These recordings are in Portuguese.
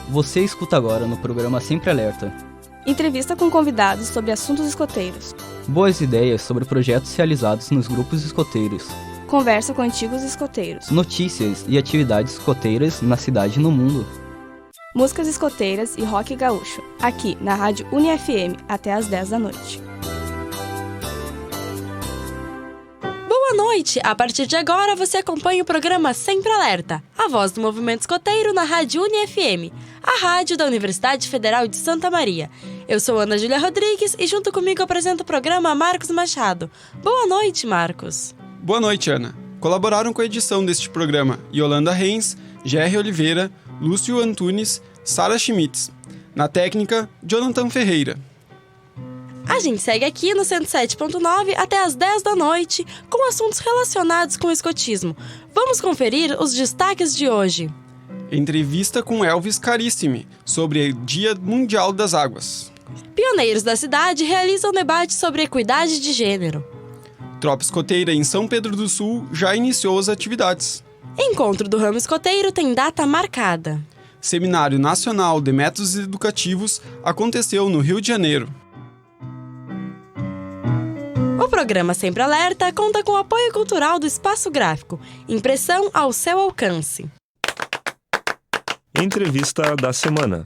Você escuta agora no programa Sempre Alerta. Entrevista com convidados sobre assuntos escoteiros. Boas ideias sobre projetos realizados nos grupos escoteiros. Conversa com antigos escoteiros. Notícias e atividades escoteiras na cidade e no mundo. Músicas escoteiras e rock gaúcho. Aqui na Rádio UniFM até às 10 da noite. Boa noite! A partir de agora você acompanha o programa Sempre Alerta, a voz do movimento escoteiro na Rádio UniFM, a rádio da Universidade Federal de Santa Maria. Eu sou Ana Júlia Rodrigues e junto comigo apresento o programa Marcos Machado. Boa noite, Marcos! Boa noite, Ana. Colaboraram com a edição deste programa Yolanda Reis, Gerry Oliveira, Lúcio Antunes, Sara Schmitz. Na técnica, Jonathan Ferreira. A gente segue aqui no 107.9 até às 10 da noite com assuntos relacionados com o escotismo. Vamos conferir os destaques de hoje. Entrevista com Elvis Carissimi sobre o Dia Mundial das Águas. Pioneiros da cidade realizam debate sobre equidade de gênero. Tropa Escoteira em São Pedro do Sul já iniciou as atividades. Encontro do ramo escoteiro tem data marcada. Seminário Nacional de Métodos Educativos aconteceu no Rio de Janeiro. O programa Sempre Alerta conta com o apoio cultural do Espaço Gráfico, impressão ao seu alcance. Entrevista da semana.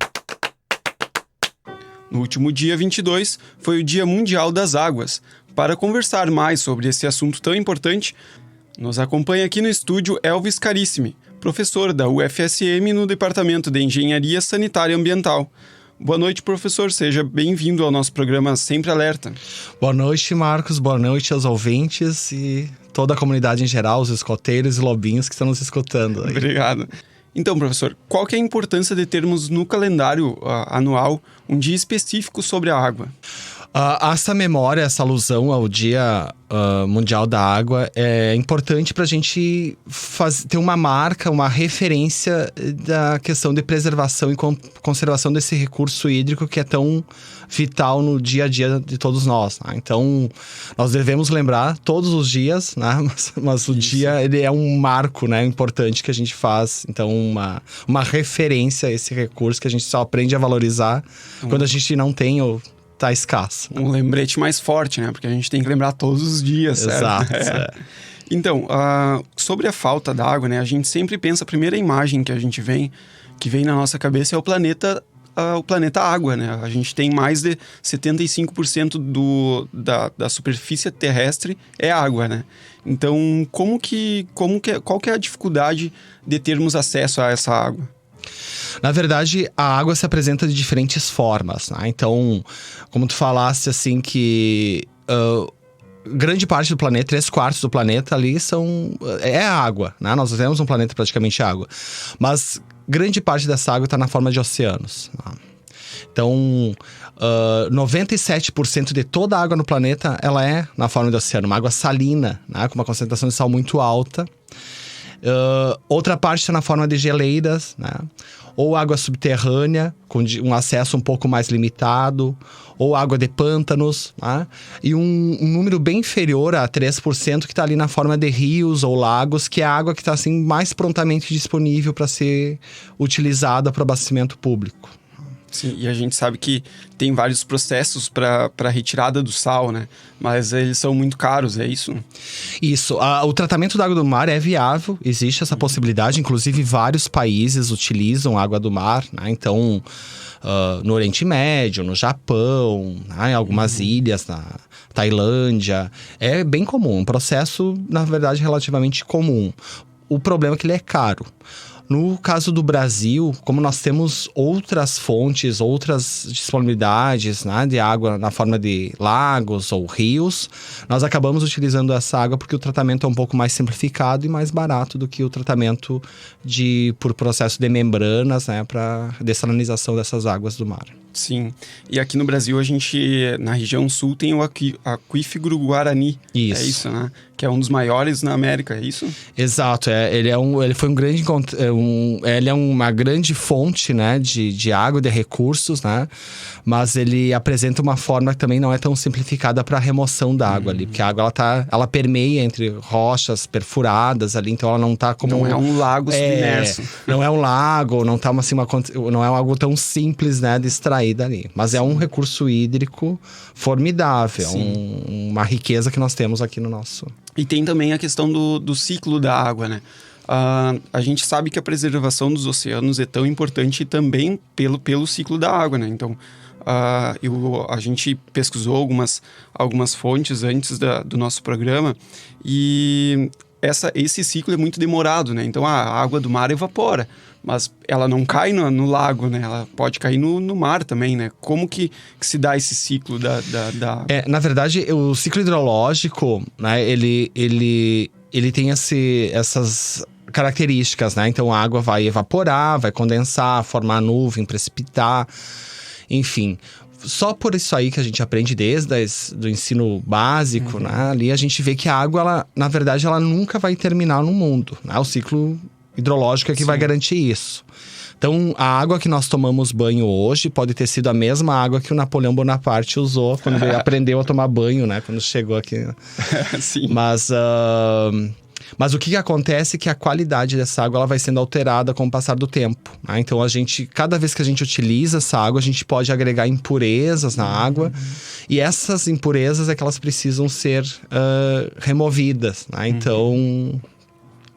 No último dia 22 foi o Dia Mundial das Águas. Para conversar mais sobre esse assunto tão importante, nos acompanha aqui no estúdio Elvis Carissimi, professor da UFSM no Departamento de Engenharia Sanitária e Ambiental. Boa noite, professor. Seja bem-vindo ao nosso programa Sempre Alerta. Boa noite, Marcos. Boa noite aos ouvintes e toda a comunidade em geral, os escoteiros e lobinhos que estão nos escutando aí. Obrigado. Então, professor, qual que é a importância de termos no calendário anual um dia específico sobre a água? Essa memória, essa alusão ao Dia Mundial da Água é importante para a gente ter uma marca, uma referência da questão de preservação e conservação desse recurso hídrico que é tão vital no dia a dia de todos nós, né? Então, nós devemos lembrar todos os dias, né? Mas o dia ele é um marco, né, importante que a gente faz. Então, uma referência a esse recurso que a gente só aprende a valorizar quando a gente não tem ou tá escasso. Um lembrete mais forte, né? Porque a gente tem que lembrar todos os dias, Exato, certo? Então, sobre a falta d'água, né? A gente sempre pensa, a primeira imagem que vem na nossa cabeça é o planeta água, né? A gente tem mais de 75% da superfície terrestre é água, né? Então, qual que é a dificuldade de termos acesso a essa água? Na verdade, a água se apresenta de diferentes formas, né? Então, como tu falaste, assim, que grande parte do planeta, 3/4 do planeta ali é água, né? Nós temos um planeta praticamente água. Mas grande parte dessa água está na forma de oceanos, né? Então, 97% de toda a água no planeta, ela é na forma de oceano. Uma água salina, né? Com uma concentração de sal muito alta. Outra parte está na forma de geleiras, né? Ou água subterrânea, com um acesso um pouco mais limitado, ou água de pântanos, né? E um número bem inferior a 3% que está ali na forma de rios ou lagos, que é a água que está assim, mais prontamente disponível para ser utilizada para o abastecimento público. Sim, e a gente sabe que tem vários processos para retirada do sal, né? Mas eles são muito caros, é isso? Isso. O tratamento da água do mar é viável, existe essa possibilidade. Inclusive, vários países utilizam água do mar, né? Então, no Oriente Médio, no Japão, né? Em algumas ilhas, na Tailândia. É bem comum, um processo, na verdade, relativamente comum. O problema é que ele é caro. No caso do Brasil, como nós temos outras fontes, outras disponibilidades, né, de água na forma de lagos ou rios, nós acabamos utilizando essa água porque o tratamento é um pouco mais simplificado e mais barato do que o tratamento por processo de membranas, né, para dessalinização dessas águas do mar. Sim. E aqui no Brasil, a gente, na região sul, tem o aquífero Guarani. Isso. É isso, né? Que é um dos maiores na América, é isso? Exato. Ele foi um grande... ele é uma grande fonte, né, de água, de recursos, né? Mas ele apresenta uma forma que também não é tão simplificada para a remoção da água ali. Porque a água, ela permeia entre rochas perfuradas ali, então ela não tá como... Não é um lago submerso. Não é um lago, não tá não é algo tão simples, né, de extrair dali. Mas é um recurso hídrico formidável, uma riqueza que nós temos aqui no nosso... E tem também a questão do ciclo da água, né? A gente sabe que a preservação dos oceanos é tão importante também pelo ciclo da água, né? Então, a gente pesquisou algumas fontes antes do nosso programa e esse ciclo é muito demorado, né? Então, a água do mar evapora, mas ela não cai no lago, né? Ela pode cair no mar também, né? Como que se dá esse ciclo da água? Na verdade, o ciclo hidrológico, né? Ele tem essas características, né? Então, a água vai evaporar, vai condensar, formar nuvem, precipitar, enfim... Só por isso aí que a gente aprende desde do ensino básico, né? Ali a gente vê que a água, na verdade, ela nunca vai terminar no mundo, né? O ciclo hidrológico é que vai garantir isso. Então, a água que nós tomamos banho hoje pode ter sido a mesma água que o Napoleão Bonaparte usou quando ele aprendeu a tomar banho, né? Quando chegou aqui. Sim. Mas o que acontece é que a qualidade dessa água ela vai sendo alterada com o passar do tempo, né? Então, cada vez que a gente utiliza essa água, a gente pode agregar impurezas na água. E essas impurezas é que elas precisam ser removidas, né? Então,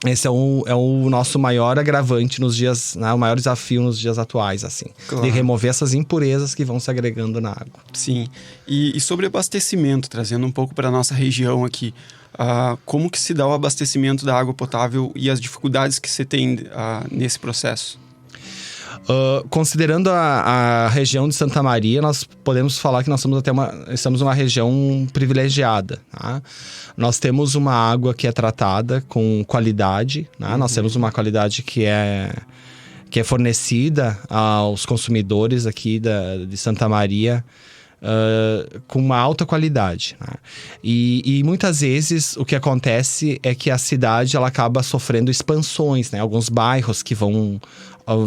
esse é o nosso maior agravante nos dias, né? O maior desafio nos dias atuais, assim. Claro. De remover essas impurezas que vão se agregando na água. Sim. E sobre abastecimento, trazendo um pouco para a nossa região aqui, como que se dá o abastecimento da água potável e as dificuldades que você tem nesse processo? Considerando a região de Santa Maria, nós podemos falar que nós estamos numa região privilegiada, tá? Nós temos uma água que é tratada com qualidade, né? Nós temos uma qualidade que é fornecida aos consumidores aqui de Santa Maria, com uma alta qualidade, né? E muitas vezes o que acontece é que a cidade ela acaba sofrendo expansões, né? Alguns bairros que vão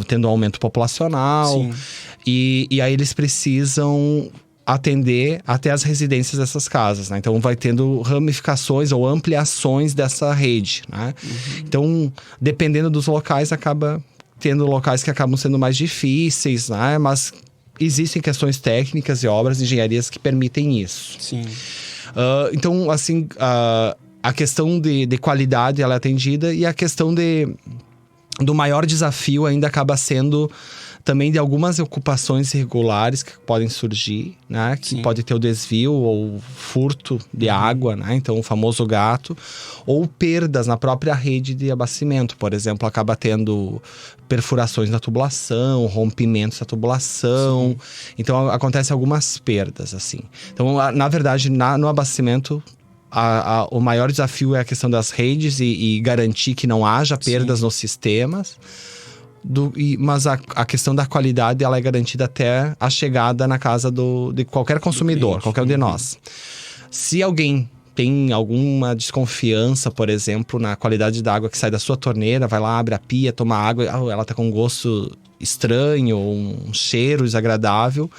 tendo um aumento populacional. E aí eles precisam atender até as residências dessas casas, né? Então vai tendo ramificações ou ampliações dessa rede, né? Então, dependendo dos locais, acaba tendo locais que acabam sendo mais difíceis, né? Mas existem questões técnicas e obras de engenharias que permitem isso. Sim. Então, assim, a questão de qualidade ela é atendida e a questão do maior desafio ainda acaba sendo também de algumas ocupações irregulares que podem surgir, né? Que pode ter o desvio ou furto de água, né? Então, o famoso gato. Ou perdas na própria rede de abastecimento. Por exemplo, acaba tendo perfurações na tubulação, rompimentos da tubulação. Então, acontecem algumas perdas, assim. Então, na verdade, no abastecimento... o maior desafio é a questão das redes e garantir que não haja perdas nos sistemas. Mas a questão da qualidade ela é garantida até a chegada na casa de qualquer consumidor, qualquer um de nós. Se alguém tem alguma desconfiança, por exemplo, na qualidade da água que sai da sua torneira, vai lá, abre a pia, toma água, ela tá com um gosto estranho, um cheiro desagradável,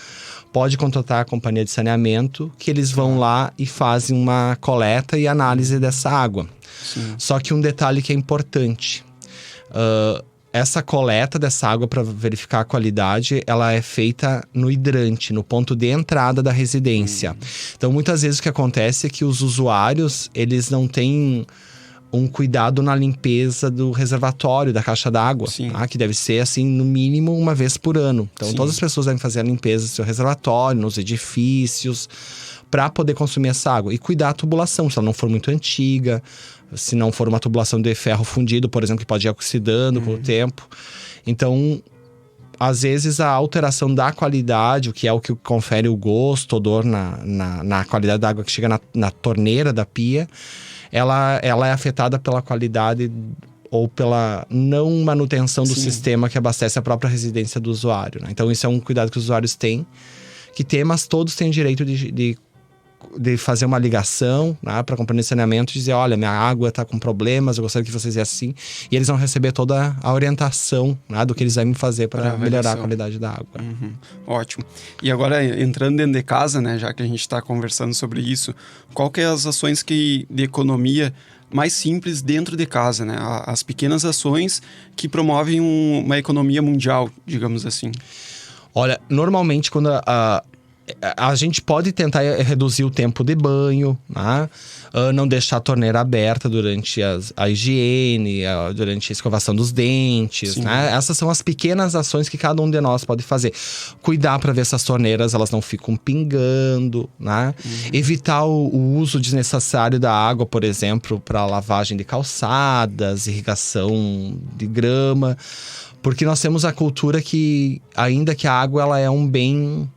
pode contratar a companhia de saneamento, que eles vão lá e fazem uma coleta e análise dessa água. Só que um detalhe que é importante, essa coleta dessa água para verificar a qualidade, ela é feita no hidrante, no ponto de entrada da residência. Então, muitas vezes o que acontece é que os usuários, eles não têm um cuidado na limpeza do reservatório, da caixa d'água, tá? Que deve ser, assim, no mínimo uma vez por ano. Então, todas as pessoas devem fazer a limpeza do seu reservatório, nos edifícios, para poder consumir essa água. E cuidar a tubulação, se ela não for muito antiga, se não for uma tubulação de ferro fundido, por exemplo, que pode ir oxidando com o tempo. Então, às vezes, a alteração da qualidade, o que confere o gosto, odor na qualidade da água que chega na torneira da pia, ela é afetada pela qualidade ou pela não manutenção do Sim. sistema que abastece a própria residência do usuário, né? Então isso é um cuidado que os usuários têm que ter, mas todos têm o direito de fazer uma ligação, né, para a companhia de saneamento e dizer, olha, minha água está com problemas, eu gostaria que vocês viessem assim. E eles vão receber toda a orientação, né, do que eles devem fazer para melhorar a qualidade da água. Uhum. Ótimo. E agora, entrando dentro de casa, né, já que a gente está conversando sobre isso, qual que é as ações de economia mais simples dentro de casa, né? As pequenas ações que promovem uma economia mundial, digamos assim. Olha, normalmente quando a gente pode tentar reduzir o tempo de banho, né? Não deixar a torneira aberta durante a higiene, durante a escovação dos dentes, né? Essas são as pequenas ações que cada um de nós pode fazer. Cuidar para ver se as torneiras elas não ficam pingando, né? Evitar o uso desnecessário da água, por exemplo, para lavagem de calçadas, irrigação de grama. Porque nós temos a cultura que, ainda que a água ela é um bem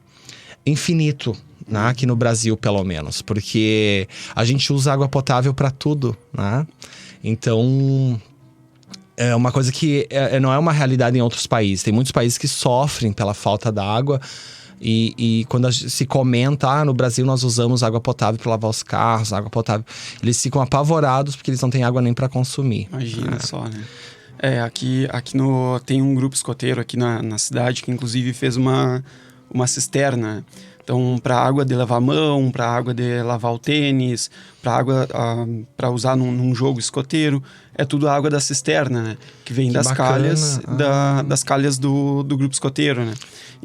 infinito, né? Aqui no Brasil, pelo menos. Porque a gente usa água potável para tudo, né? Então, é uma coisa que não é uma realidade em outros países. Tem muitos países que sofrem pela falta da água. E quando se comenta, no Brasil nós usamos água potável para lavar os carros, água potável. Eles ficam apavorados porque eles não têm água nem para consumir. Imagina só, né? Aqui tem um grupo escoteiro aqui na cidade que inclusive fez uma cisterna. Então, para água de lavar a mão, para água de lavar o tênis, para água para usar num jogo escoteiro, é tudo água da cisterna, né? Que vem das calhas, das calhas do grupo escoteiro, né?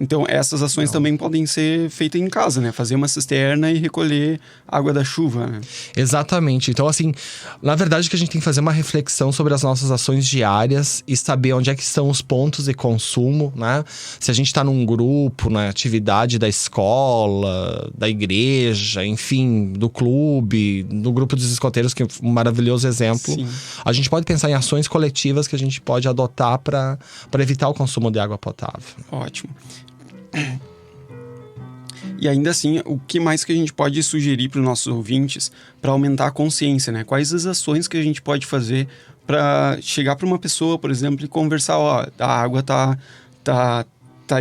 Então, essas ações também podem ser feitas em casa, né? Fazer uma cisterna e recolher água da chuva, né? Exatamente. Então, assim, na verdade que a gente tem que fazer uma reflexão sobre as nossas ações diárias e saber onde é que estão os pontos de consumo, né? Se a gente está num grupo, na atividade da escola, da igreja, enfim, do clube, do grupo dos escoteiros, que é um maravilhoso exemplo. Sim. A gente pode pensar em ações coletivas que a gente pode adotar para evitar o consumo de água potável. Ótimo. E ainda assim, o que mais que a gente pode sugerir para os nossos ouvintes para aumentar a consciência, né? Quais as ações que a gente pode fazer para chegar para uma pessoa, por exemplo, e conversar, a água tá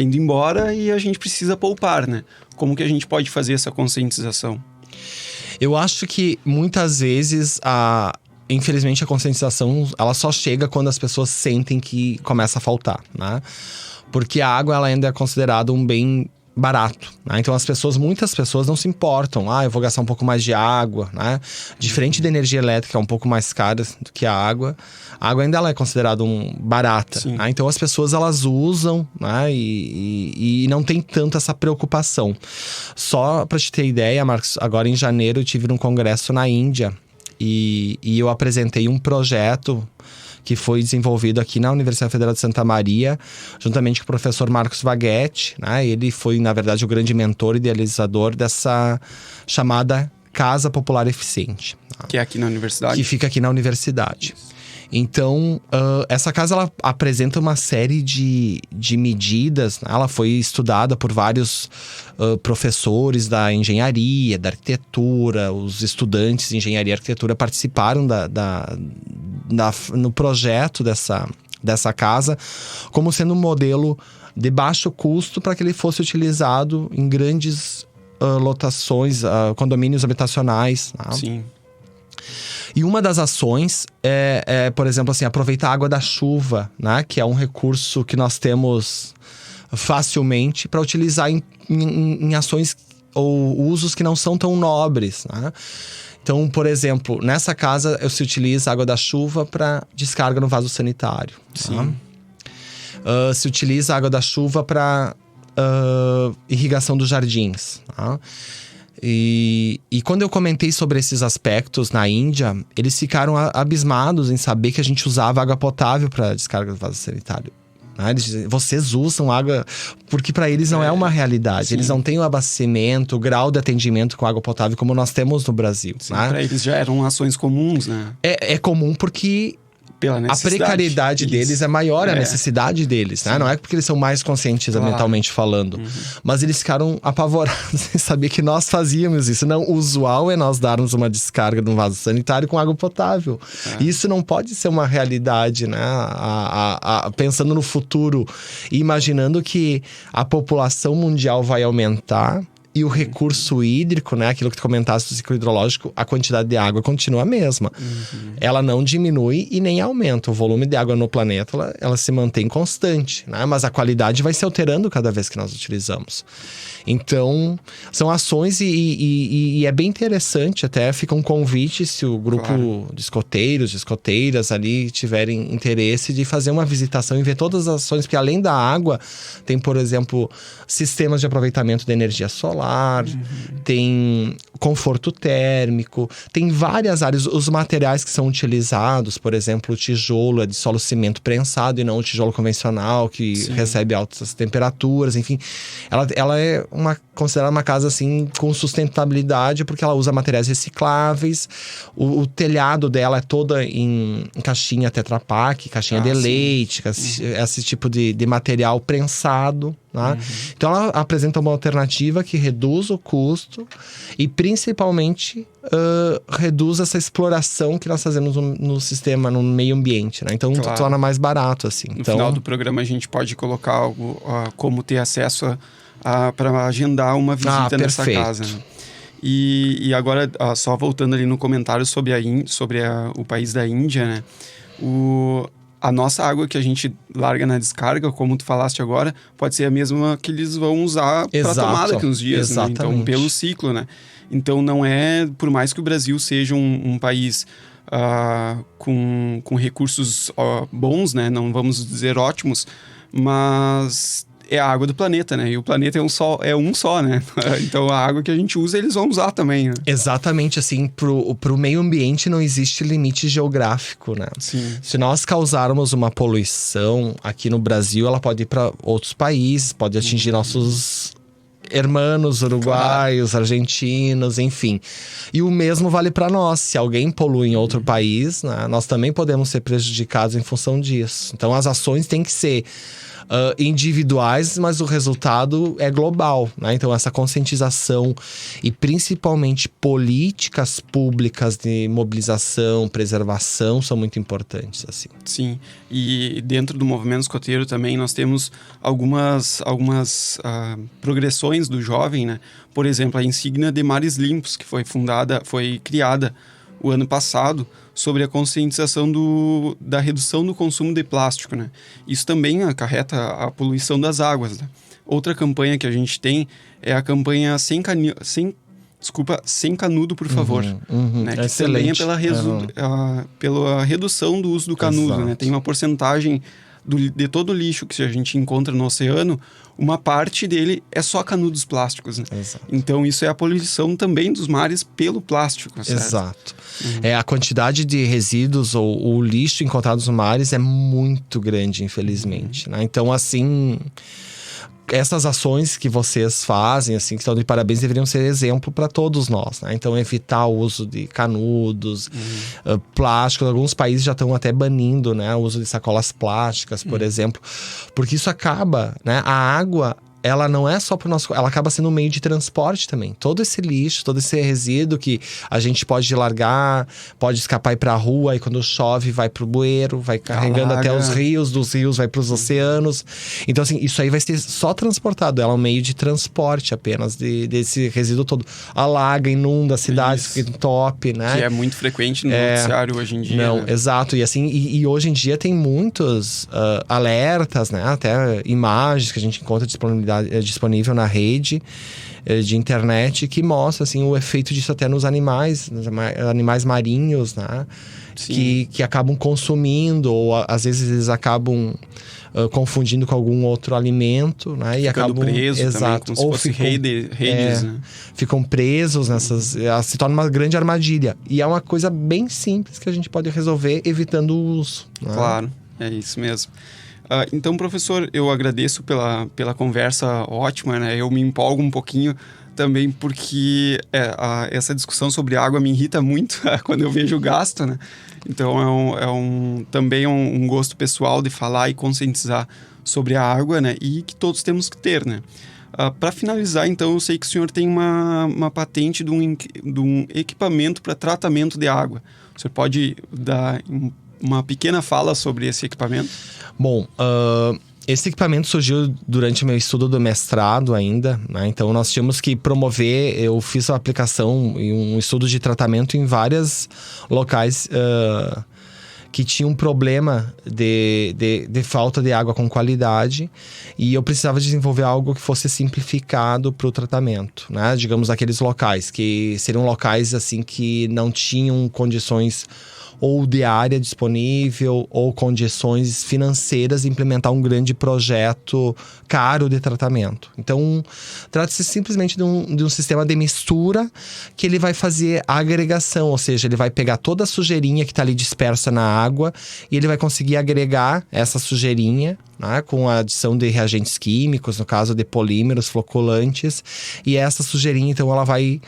indo embora e a gente precisa poupar, né? Como que a gente pode fazer essa conscientização? Eu acho que muitas vezes infelizmente a conscientização ela só chega quando as pessoas sentem que começa a faltar, né? Porque a água ela ainda é considerada um bem barato, né? Então muitas pessoas não se importam. Eu vou gastar um pouco mais de água, né? Diferente da energia elétrica, é um pouco mais cara do que a água ainda ela é considerada barata, né? Então as pessoas elas usam, né? E não tem tanto essa preocupação. Só para te ter ideia, Marcos, agora em janeiro eu tive num congresso na Índia e eu apresentei um projeto que foi desenvolvido aqui na Universidade Federal de Santa Maria, juntamente com o professor Marcos Vaghetti, né? Ele foi, na verdade, o grande mentor e idealizador dessa chamada Casa Popular Eficiente. Que é aqui na universidade? Que fica aqui na universidade. Então, essa casa ela apresenta uma série de medidas, né? Ela foi estudada por vários professores da engenharia, da arquitetura. Os estudantes de engenharia e arquitetura participaram no projeto dessa casa, como sendo um modelo de baixo custo para que ele fosse utilizado em grandes lotações, condomínios habitacionais. Né? Sim. E uma das ações por exemplo, assim, aproveitar a água da chuva, né? Que é um recurso que nós temos facilmente para utilizar em ações ou usos que não são tão nobres, né? Então, por exemplo, nessa casa se utiliza a água da chuva para descarga no vaso sanitário. Sim. Tá? Se utiliza a água da chuva para irrigação dos jardins. Tá? E quando eu comentei sobre esses aspectos na Índia, eles ficaram abismados em saber que a gente usava água potável para descarga do vaso sanitário. Eles dizem, vocês usam água... Porque para eles não é uma realidade. Sim. Eles não têm o abastecimento, o grau de atendimento com água potável como nós temos no Brasil. Sim, né? Para eles já eram ações comuns, né? É comum porque Pela a necessidade. precariedade deles é maior, a necessidade deles, né? Não é porque eles são mais conscientes ambientalmente falando. Mas eles ficaram apavorados em saber que nós fazíamos isso. Não, o usual é nós darmos uma descarga num vaso sanitário com água potável. Isso não pode ser uma realidade, né? Pensando no futuro e imaginando que a população mundial vai aumentar e o recurso hídrico, né? Aquilo que tu comentaste do ciclo hidrológico, a quantidade de água continua a mesma. Ela não diminui e nem aumenta. O volume de água no planeta, ela se mantém constante, né? Mas a qualidade vai se alterando cada vez que nós utilizamos. Então, são ações e é bem interessante. Até fica um convite, se o grupo de escoteiros, de escoteiras ali tiverem interesse de fazer uma visitação e ver todas as ações. Porque além da água, tem, por exemplo, sistemas de aproveitamento da energia solar, tem conforto térmico, tem várias áreas. Os materiais que são utilizados, por exemplo, o tijolo é de solo cimento prensado e não o tijolo convencional, que recebe altas temperaturas, enfim. Ela é considerada uma casa assim com sustentabilidade, porque ela usa materiais recicláveis. O telhado dela é toda em caixinha Tetra Pak, caixinha de leite, esse tipo de material prensado, né? Então ela apresenta uma alternativa que reduz o custo e principalmente reduz essa exploração que nós fazemos no sistema, no meio ambiente, né? Então torna mais barato assim. No final do programa a gente pode colocar algo, como ter acesso para agendar uma visita nessa casa, né? E agora, só voltando ali no comentário sobre o país da Índia, né? A nossa água que a gente larga na descarga, como tu falaste agora, pode ser a mesma que eles vão usar para tomar daqui uns dias, né? Então, pelo ciclo, né? Então, não é... Por mais que o Brasil seja um país com recursos bons, né? Não vamos dizer ótimos, mas... é a água do planeta, né? E o planeta é um só, né? Então a água que a gente usa, eles vão usar também, né? Exatamente, assim, pro meio ambiente não existe limite geográfico, né? Sim. Se nós causarmos uma poluição aqui no Brasil, ela pode ir para outros países, pode atingir nossos hermanos uruguaios, argentinos, enfim. E o mesmo vale para nós. Se alguém polui em outro país, né, nós também podemos ser prejudicados em função disso. Então as ações têm que ser individuais, mas o resultado é global, né? Então essa conscientização e principalmente políticas públicas de mobilização, preservação são muito importantes, assim. Sim, e dentro do movimento escoteiro também nós temos algumas progressões do jovem, né? Por exemplo, a insígnia de Mares Limpos, que foi criada o ano passado, sobre a conscientização da redução do consumo de plástico, né? Isso também acarreta a poluição das águas, né? Outra campanha que a gente tem é a campanha Sem Canudo, por favor. Né? Que também é pela redução do uso do canudo, né? Tem uma porcentagem de todo o lixo que a gente encontra no oceano, uma parte dele é só canudos plásticos, né? Então isso é a poluição também dos mares pelo plástico, certo? Exato. A quantidade de resíduos ou o lixo encontrados nos mares é muito grande, infelizmente, né? Então, assim, essas ações que vocês fazem, assim, que estão de parabéns, deveriam ser exemplo para todos nós, né? Então, evitar o uso de canudos, plásticos. Alguns países já estão até banindo, né, o uso de sacolas plásticas, por exemplo. Porque isso acaba, né? A água, ela não é só para o nosso... Ela acaba sendo um meio de transporte também. Todo esse lixo, todo esse resíduo que a gente pode largar, pode escapar e ir para a rua, e quando chove vai para o bueiro, vai carregando até os rios, dos rios vai para os oceanos. Então, assim, isso aí vai ser só transportado. Ela é um meio de transporte apenas desse resíduo todo. Alaga, inunda cidades, entope, né? Que é muito frequente no noticiário hoje em dia. Não, né? Exato. E assim, e hoje em dia tem muitos alertas, né? Até imagens que a gente encontra disponível na rede de internet, que mostra, assim, o efeito disso até nos animais marinhos, né? Que acabam consumindo, ou às vezes eles acabam confundindo com algum outro alimento, né? E acabam presos também, como se fosse redes, né? Ficam presos nessas... Se torna uma grande armadilha. E é uma coisa bem simples que a gente pode resolver evitando o uso, né? Claro, é isso mesmo. Então, professor, eu agradeço pela conversa ótima, né? Eu me empolgo um pouquinho também porque essa discussão sobre água me irrita muito quando eu vejo o gasto, né? Então, também é um gosto pessoal de falar e conscientizar sobre a água, né? E que todos temos que ter, né? Para finalizar, então, eu sei que o senhor tem uma patente de um equipamento para tratamento de água. O senhor pode dar uma pequena fala sobre esse equipamento? Bom, esse equipamento surgiu durante meu estudo do mestrado ainda, né? Então nós tínhamos que promover, eu fiz uma aplicação e um estudo de tratamento em vários locais que tinham um problema de falta de água com qualidade, e eu precisava desenvolver algo que fosse simplificado para o tratamento, né? Digamos, aqueles locais que seriam locais assim que não tinham condições ou de área disponível, ou condições financeiras de implementar um grande projeto caro de tratamento. Então, trata-se simplesmente de um sistema de mistura que ele vai fazer a agregação, ou seja, ele vai pegar toda a sujeirinha que está ali dispersa na água e ele vai conseguir agregar essa sujeirinha, né, com a adição de reagentes químicos, no caso de polímeros, floculantes, e essa sujeirinha, então, ela vai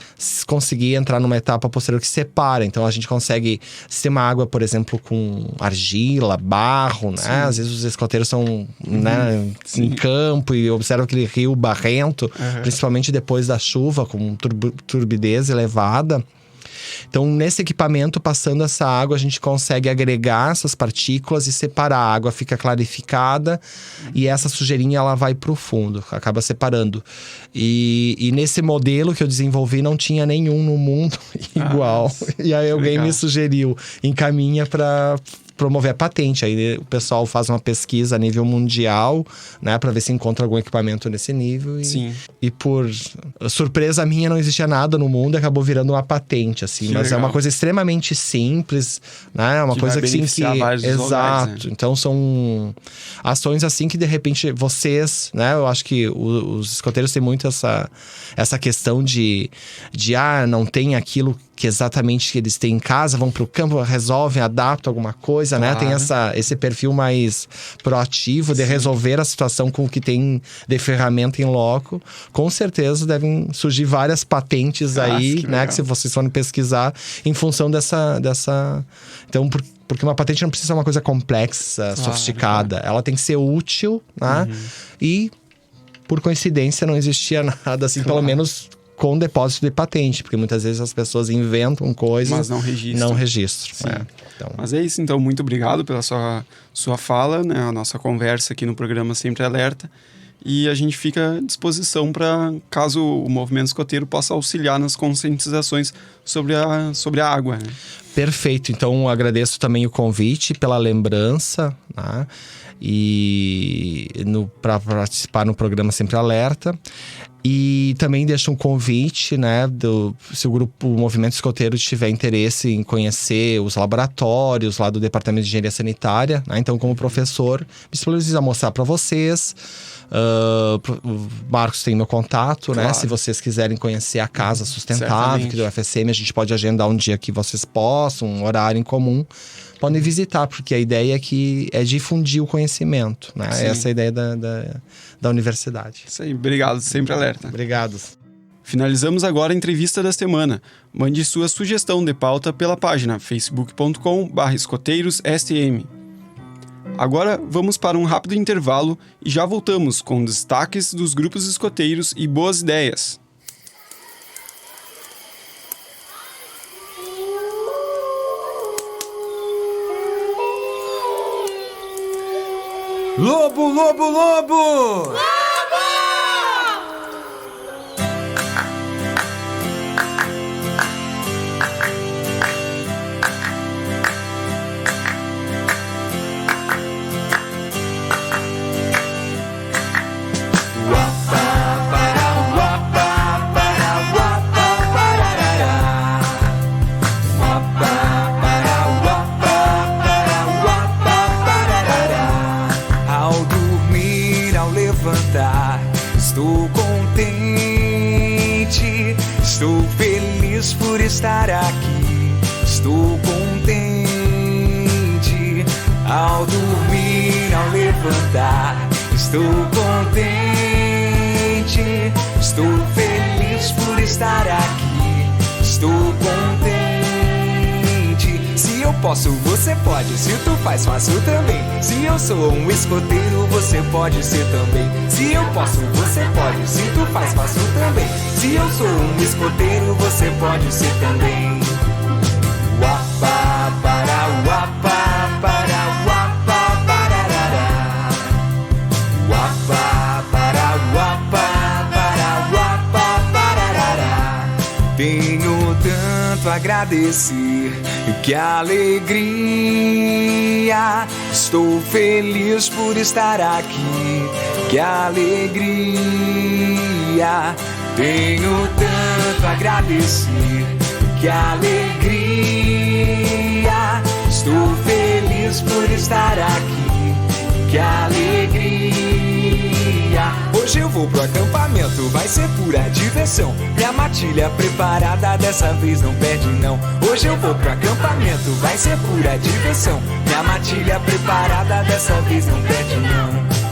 conseguir entrar numa etapa posterior que separa. Então, a gente consegue, se tem uma água, por exemplo, com argila, barro, né? Sim. Às vezes os escoteiros são né, em campo e observam aquele rio barrento, principalmente depois da chuva, com turbidez elevada. Então, nesse equipamento, passando essa água, a gente consegue agregar essas partículas e separar. A água fica clarificada e essa sujeirinha ela vai para o fundo, acaba separando. E nesse modelo que eu desenvolvi, não tinha nenhum no mundo igual. E aí alguém me sugeriu, encaminha para promover a patente. Aí o pessoal faz uma pesquisa a nível mundial, né, para ver se encontra algum equipamento nesse nível. E por surpresa minha, não existia nada no mundo e acabou virando uma patente, assim. Mas legal. É uma coisa extremamente simples, né? É uma coisa que sim, que exato. Lugares, né? Então são ações assim que de repente vocês, né? Eu acho que os escoteiros têm muito essa questão de não tem aquilo que exatamente que eles têm em casa, vão pro campo, resolvem, adaptam alguma coisa, né? Tem esse perfil mais proativo de resolver a situação com o que tem de ferramenta em loco. Com certeza devem surgir várias patentes aí, né? Que se vocês forem pesquisar, em função dessa... Então, porque uma patente não precisa ser uma coisa complexa, sofisticada. Ela tem que ser útil, né? E, por coincidência, não existia nada assim, pelo menos com depósito de patente, porque muitas vezes as pessoas inventam coisas, mas não registram. Então... Mas é isso, então, muito obrigado pela sua fala, né? A nossa conversa aqui no programa Sempre Alerta, e a gente fica à disposição para, caso o movimento escoteiro possa auxiliar nas conscientizações sobre a água, né? Perfeito, então agradeço também o convite, pela lembrança, né? E para participar no programa Sempre Alerta. E também deixo um convite, né, se o Movimento Escoteiro tiver interesse em conhecer os laboratórios lá do Departamento de Engenharia Sanitária, né? Então, como professor, me disponibilizo a mostrar para vocês. O Marcos tem meu contato, né? Se vocês quiserem conhecer a casa sustentável aqui do UFSM, a gente pode agendar um dia que vocês possam, um horário em comum. Podem visitar, porque a ideia é difundir o conhecimento, né? Essa é a ideia da universidade. Isso aí, obrigado, Sempre Alerta. Obrigado. Finalizamos agora a entrevista da semana. Mande sua sugestão de pauta pela página facebook.com/escoteirosSM. Agora vamos para um rápido intervalo e já voltamos com destaques dos grupos escoteiros e boas ideias. Lobo, lobo, lobo! Estou contente, estou feliz por estar aqui. Estou contente, ao dormir, ao levantar. Estou contente, estou feliz por estar aqui. Estou contente. Se eu posso, você pode. Se tu faz, faço também. Se eu sou um escoteiro, você pode ser também. Se eu posso, você pode. Se tu faz, faço também. Se eu sou um escoteiro, você pode ser também. Uapa, para, uapa, para, uapa, parará. Uapa, para, uapa, para, uapa, parará. Tenho tanto a agradecer, que alegria. Estou feliz por estar aqui, que alegria. Tenho tanto a agradecer, que alegria. Estou feliz por estar aqui, que alegria. Hoje eu vou pro acampamento, vai ser pura diversão. Minha matilha preparada, dessa vez não perde não. Hoje eu vou pro acampamento, vai ser pura diversão. Minha matilha preparada, dessa vez não perde não.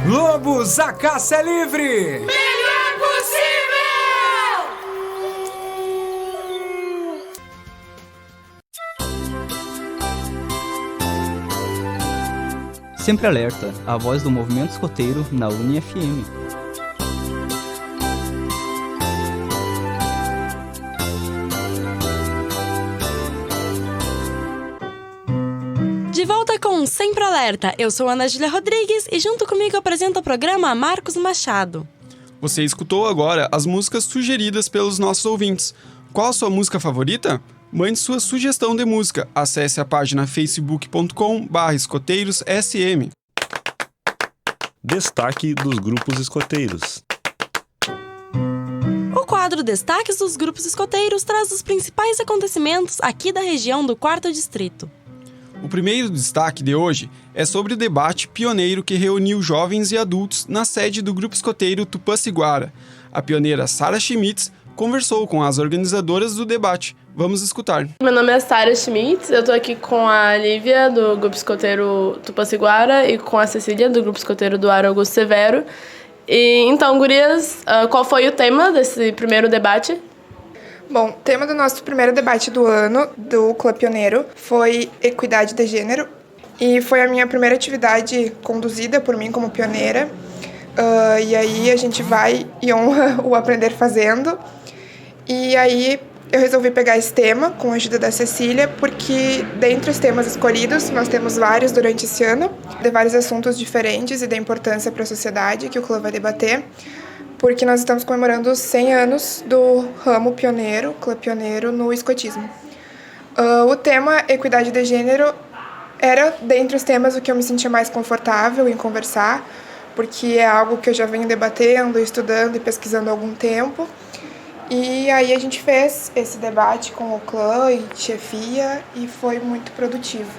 Lobos, a caça é livre! Melhor possível! Sempre Alerta, a voz do movimento escoteiro na UniFM. De volta com Sempre Alerta, eu sou Ana Júlia Rodrigues e junto comigo apresenta o programa Marcos Machado. Você escutou agora as músicas sugeridas pelos nossos ouvintes. Qual a sua música favorita? Mande sua sugestão de música. Acesse a página facebook.com/escoteirosSM. Destaque dos grupos escoteiros. O quadro Destaques dos Grupos Escoteiros traz os principais acontecimentos aqui da região do 4º Distrito. O primeiro destaque de hoje é sobre o debate pioneiro que reuniu jovens e adultos na sede do Grupo Escoteiro Tupaciguara. A pioneira Sara Schmitz conversou com as organizadoras do debate. Vamos escutar. Meu nome é Sara Schmitz, eu tô aqui com a Lívia, do Grupo Escoteiro Tupaciguara, e com a Cecília, do Grupo Escoteiro do Ar Augusto Severo. E então, gurias, qual foi o tema desse primeiro debate? Bom, o tema do nosso primeiro debate do ano, do Clã Pioneiro, foi equidade de gênero. E foi a minha primeira atividade conduzida por mim como pioneira. E aí a gente vai e honra o aprender fazendo. E aí eu resolvi pegar esse tema com a ajuda da Cecília, porque dentre os temas escolhidos, nós temos vários durante esse ano, de vários assuntos diferentes e da importância para a sociedade que o clã vai debater, porque nós estamos comemorando os 100 anos do ramo pioneiro, clã pioneiro, no escotismo. O tema equidade de gênero era, dentre os temas, o que eu me sentia mais confortável em conversar, porque é algo que eu já venho debatendo, estudando e pesquisando há algum tempo. E aí a gente fez esse debate com o clã e chefia e foi muito produtivo.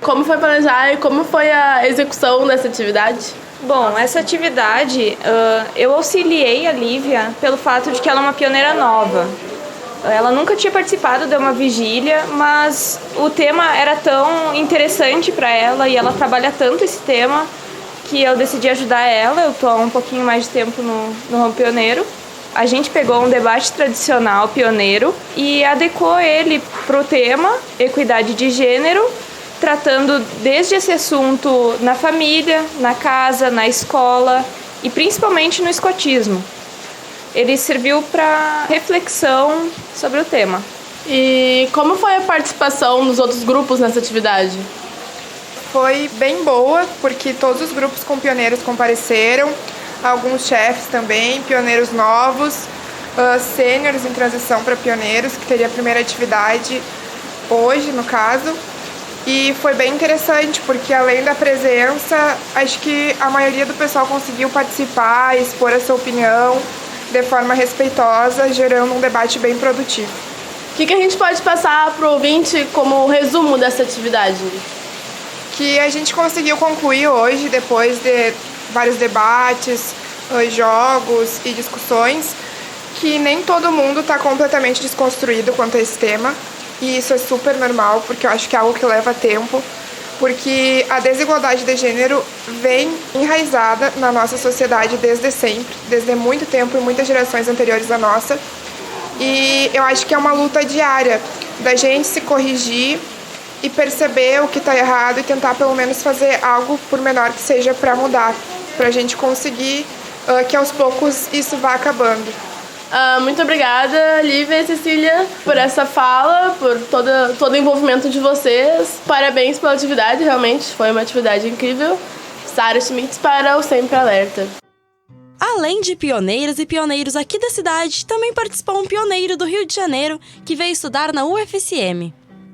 Como foi planejar e como foi a execução dessa atividade? Bom, essa atividade eu auxiliei a Lívia pelo fato de que ela é uma pioneira nova. Ela nunca tinha participado de uma vigília, mas o tema era tão interessante para ela e ela trabalha tanto esse tema que eu decidi ajudar ela. Eu estou há um pouquinho mais de tempo no ramo pioneiro. A gente pegou um debate tradicional pioneiro e adequou ele para o tema equidade de gênero, tratando desde esse assunto na família, na casa, na escola e principalmente no escotismo. Ele serviu para reflexão sobre o tema. E como foi a participação dos outros grupos nessa atividade? Foi bem boa, porque todos os grupos com pioneiros compareceram. alguns chefes também, pioneiros novos, sêniores em transição para pioneiros, que teria a primeira atividade hoje, no caso. E foi bem interessante, porque além da presença, acho que a maioria do pessoal conseguiu participar, expor a sua opinião de forma respeitosa, gerando um debate bem produtivo. O que a gente pode passar para o ouvinte como resumo dessa atividade? Que a gente conseguiu concluir hoje, depois de vários debates, jogos e discussões, que nem todo mundo está completamente desconstruído quanto a esse tema. E isso é super normal, porque eu acho que é algo que leva tempo, porque a desigualdade de gênero vem enraizada na nossa sociedade desde sempre, desde muito tempo e muitas gerações anteriores à nossa. E eu acho que é uma luta diária da gente se corrigir e perceber o que está errado e tentar pelo menos fazer algo, por menor que seja, para mudar, para a gente conseguir que aos poucos isso vá acabando. Muito obrigada, Lívia e Cecília, por essa fala, por todo o envolvimento de vocês. Parabéns pela atividade, realmente foi uma atividade incrível. Sara Schmitz para o Sempre Alerta. Além de pioneiras e pioneiros aqui da cidade, também participou um pioneiro do Rio de Janeiro que veio estudar na UFSM.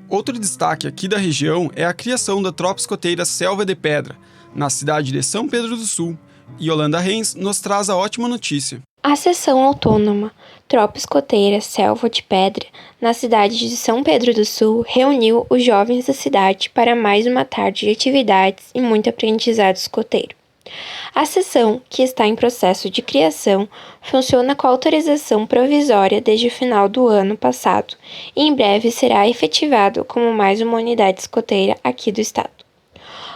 Outro destaque aqui da região é a criação da tropa escoteira Selva de Pedra, na cidade de São Pedro do Sul. E Yolanda Renz nos traz a ótima notícia. A seção autônoma Tropa Escoteira Selva de Pedra, na cidade de São Pedro do Sul, reuniu os jovens da cidade para mais uma tarde de atividades e muito aprendizado escoteiro. A seção, que está em processo de criação, funciona com autorização provisória desde o final do ano passado e em breve será efetivado como mais uma unidade escoteira aqui do estado.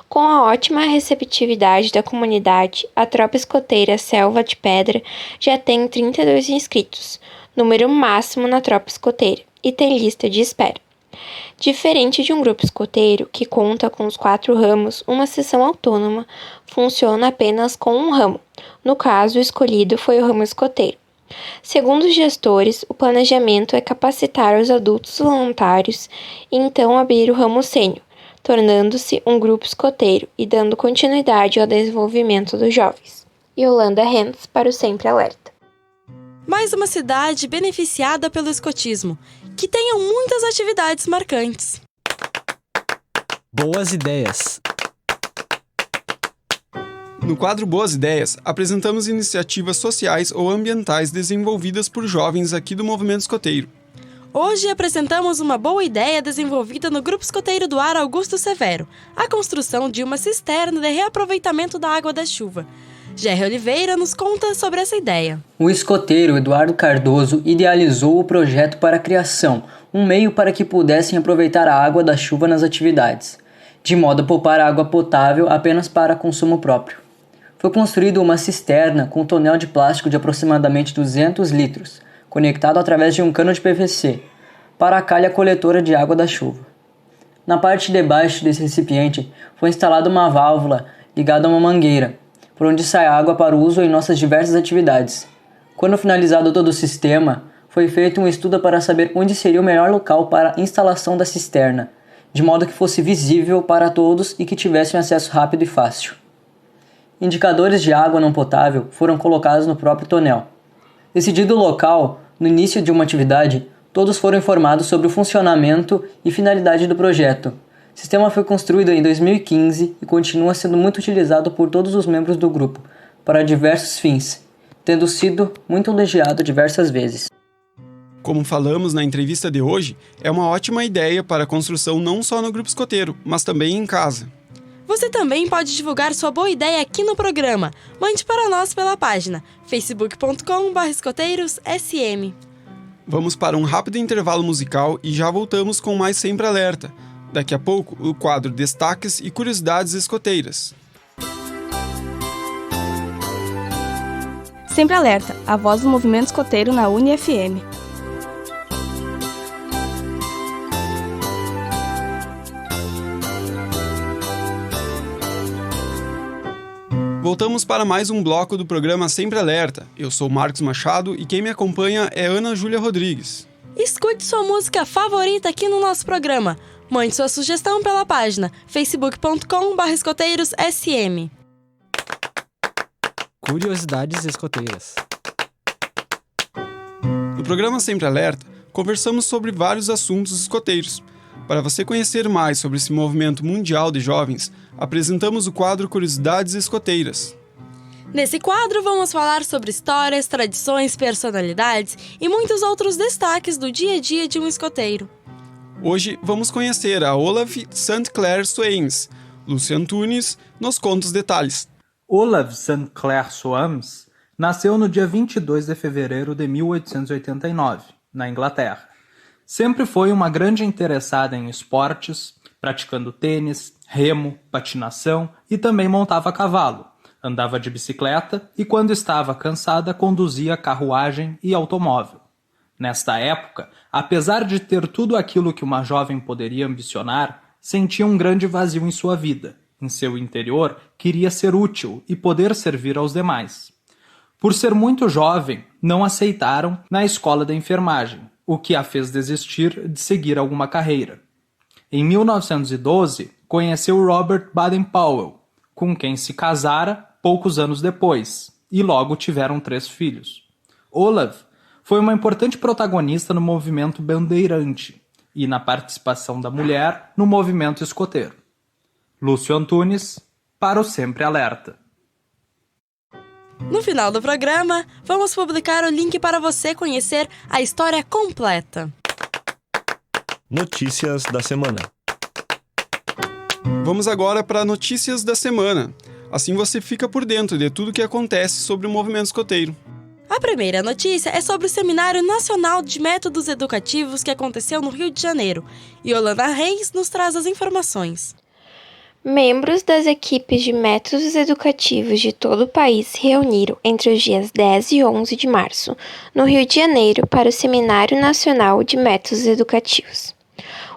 Com a ótima receptividade da comunidade, a Tropa Escoteira Selva de Pedra já tem 32 inscritos, número máximo na Tropa Escoteira, e tem lista de espera. Diferente de um grupo escoteiro, que conta com os 4 ramos, uma seção autônoma funciona apenas com um ramo. No caso, o escolhido foi o ramo escoteiro. Segundo os gestores, o planejamento é capacitar os adultos voluntários e então abrir o ramo sênior, tornando-se um grupo escoteiro e dando continuidade ao desenvolvimento dos jovens. Yolanda Renz para o Sempre Alerta. Mais uma cidade beneficiada pelo escotismo, que tenha muitas atividades marcantes. Boas ideias. No quadro Boas Ideias, apresentamos iniciativas sociais ou ambientais desenvolvidas por jovens aqui do movimento escoteiro. Hoje apresentamos uma boa ideia desenvolvida no Grupo Escoteiro do Ar Augusto Severo, a construção de uma cisterna de reaproveitamento da água da chuva. Jerry Oliveira nos conta sobre essa ideia. O escoteiro Eduardo Cardoso idealizou o projeto para a criação, um meio para que pudessem aproveitar a água da chuva nas atividades, de modo a poupar água potável apenas para consumo próprio. Foi construída uma cisterna com um tonel de plástico de aproximadamente 200 litros, conectado através de um cano de PVC, para a calha coletora de água da chuva. Na parte de baixo desse recipiente foi instalada uma válvula ligada a uma mangueira, por onde sai água para o uso em nossas diversas atividades. Quando finalizado todo o sistema, foi feito um estudo para saber onde seria o melhor local para a instalação da cisterna, de modo que fosse visível para todos e que tivessem acesso rápido e fácil. Indicadores de água não potável foram colocados no próprio tonel. Decidido o local, no início de uma atividade, todos foram informados sobre o funcionamento e finalidade do projeto. O sistema foi construído em 2015 e continua sendo muito utilizado por todos os membros do grupo, para diversos fins, tendo sido muito elogiado diversas vezes. Como falamos na entrevista de hoje, é uma ótima ideia para a construção não só no grupo escoteiro, mas também em casa. Você também pode divulgar sua boa ideia aqui no programa. Mande para nós pela página facebook.com/escoteirosSM. Vamos para um rápido intervalo musical e já voltamos com mais Sempre Alerta. Daqui a pouco, o quadro Destaques e Curiosidades Escoteiras. Sempre Alerta, a voz do movimento escoteiro na UniFM. Voltamos para mais um bloco do programa Sempre Alerta. Eu sou Marcos Machado e quem me acompanha é Ana Júlia Rodrigues. Escute sua música favorita aqui no nosso programa. Mande sua sugestão pela página facebook.com/escoteirosSM. Curiosidades escoteiras. No programa Sempre Alerta, conversamos sobre vários assuntos escoteiros. Para você conhecer mais sobre esse movimento mundial de jovens, apresentamos o quadro Curiosidades Escoteiras. Nesse quadro, vamos falar sobre histórias, tradições, personalidades e muitos outros destaques do dia a dia de um escoteiro. Hoje vamos conhecer a Olaf St. Clair Swains. Lúcia Antunes nos conta os detalhes. Olaf St. Clair Swains nasceu no dia 22 de fevereiro de 1889, na Inglaterra. Sempre foi uma grande interessada em esportes, praticando tênis, remo, patinação e também montava a cavalo. Andava de bicicleta e, quando estava cansada, conduzia carruagem e automóvel. Nesta época, apesar de ter tudo aquilo que uma jovem poderia ambicionar, sentia um grande vazio em sua vida. Em seu interior, queria ser útil e poder servir aos demais. Por ser muito jovem, não aceitaram na escola da enfermagem, o que a fez desistir de seguir alguma carreira. Em 1912, conheceu Robert Baden-Powell, com quem se casara poucos anos depois, e logo tiveram 3 filhos. Olaf foi uma importante protagonista no movimento bandeirante e na participação da mulher no movimento escoteiro. Lúcio Antunes, para o Sempre Alerta. No final do programa, vamos publicar o link para você conhecer a história completa. Notícias da semana. Vamos agora para Notícias da Semana. Assim você fica por dentro de tudo o que acontece sobre o movimento escoteiro. A primeira notícia é sobre o Seminário Nacional de Métodos Educativos que aconteceu no Rio de Janeiro. E Yolanda Reis nos traz as informações. Membros das equipes de métodos educativos de todo o país se reuniram entre os dias 10 e 11 de março, no Rio de Janeiro, para o Seminário Nacional de Métodos Educativos.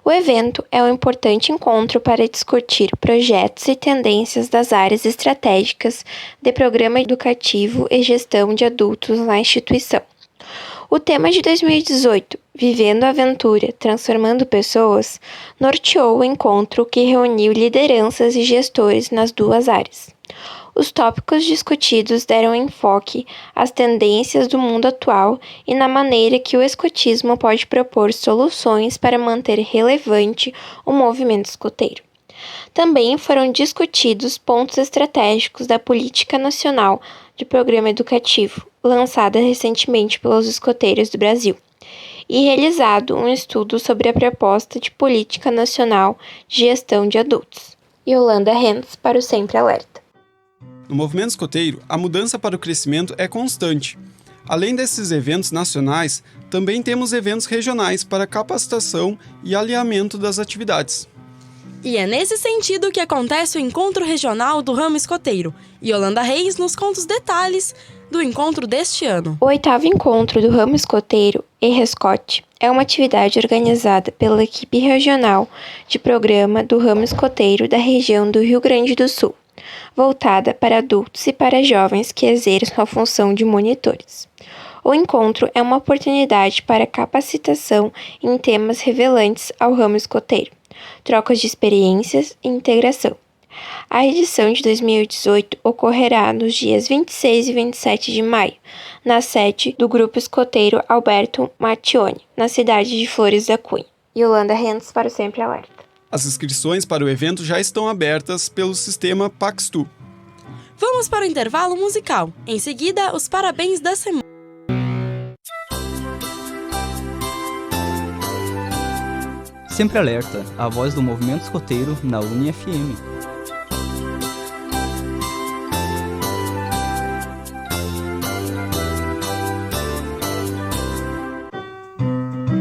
O evento é um importante encontro para discutir projetos e tendências das áreas estratégicas de programa educativo e gestão de adultos na instituição. O tema de 2018, Vivendo a Aventura, Transformando Pessoas, norteou o encontro que reuniu lideranças e gestores nas 2 áreas. Os tópicos discutidos deram enfoque às tendências do mundo atual e na maneira que o escotismo pode propor soluções para manter relevante o movimento escoteiro. Também foram discutidos pontos estratégicos da Política Nacional de Programa Educativo, lançada recentemente pelos escoteiros do Brasil, e realizado um estudo sobre a proposta de Política Nacional de Gestão de Adultos. Yolanda Reis, para o Sempre Alerta. No movimento escoteiro, a mudança para o crescimento é constante. Além desses eventos nacionais, também temos eventos regionais para capacitação e alinhamento das atividades. E é nesse sentido que acontece o Encontro Regional do Ramo Escoteiro. Yolanda Reis nos conta os detalhes do encontro deste ano. O 8º Encontro do Ramo Escoteiro, ERESCOT, é uma atividade organizada pela equipe regional de programa do Ramo Escoteiro da região do Rio Grande do Sul, voltada para adultos e para jovens que exerçam a função de monitores. O encontro é uma oportunidade para capacitação em temas relevantes ao ramo escoteiro, trocas de experiências e integração. A edição de 2018 ocorrerá nos dias 26 e 27 de maio, na sede do Grupo Escoteiro Alberto Mattioni, na cidade de Flores da Cunha. Yolanda Reis, para o Sempre Alerta. As inscrições para o evento já estão abertas pelo sistema Paxtu. Vamos para o intervalo musical. Em seguida, os parabéns da semana. Sempre Alerta, a voz do movimento escoteiro na UniFM.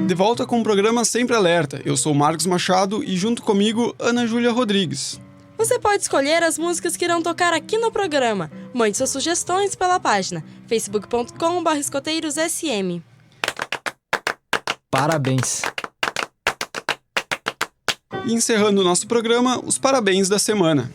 De volta com o programa Sempre Alerta. Eu sou Marcos Machado e junto comigo, Ana Júlia Rodrigues. Você pode escolher as músicas que irão tocar aqui no programa. Mande suas sugestões pela página facebook.com/escoteirosSM. Parabéns! E encerrando o nosso programa, os parabéns da semana.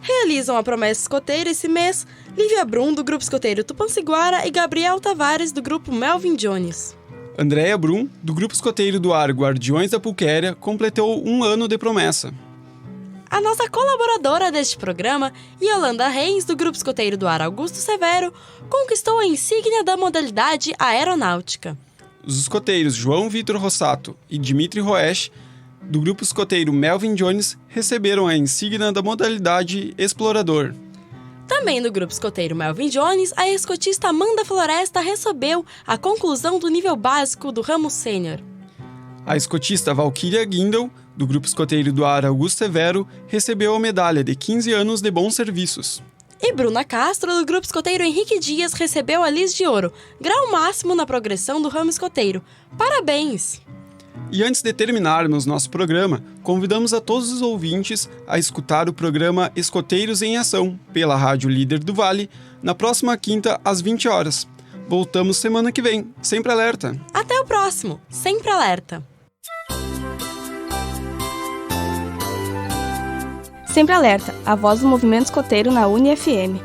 Realizam a promessa escoteira esse mês Lívia Brum, do Grupo Escoteiro Tupanciguara, e Gabriel Tavares, do Grupo Melvin Jones. Andréia Brum, do Grupo Escoteiro do Ar Guardiões da Pulquéria, completou 1 ano de promessa. A nossa colaboradora deste programa, Yolanda Reis, do Grupo Escoteiro do Ar Augusto Severo, conquistou a insígnia da modalidade aeronáutica. Os escoteiros João Vitor Rossato e Dimitri Roesch, do Grupo Escoteiro Melvin Jones, receberam a insígnia da modalidade explorador. Também do Grupo Escoteiro Melvin Jones, a escotista Amanda Floresta recebeu a conclusão do nível básico do ramo sênior. A escotista Valquíria Guindel, do Grupo Escoteiro do Ar Augusto Severo, recebeu a medalha de 15 anos de bons serviços. E Bruna Castro, do Grupo Escoteiro Henrique Dias, recebeu a Lis de Ouro, grau máximo na progressão do ramo escoteiro. Parabéns! E antes de terminarmos nosso programa, convidamos a todos os ouvintes a escutar o programa Escoteiros em Ação, pela Rádio Líder do Vale, na próxima quinta, às 20 horas. Voltamos semana que vem. Sempre alerta! Até o próximo! Sempre alerta! Sempre alerta, a voz do movimento escoteiro na UniFM.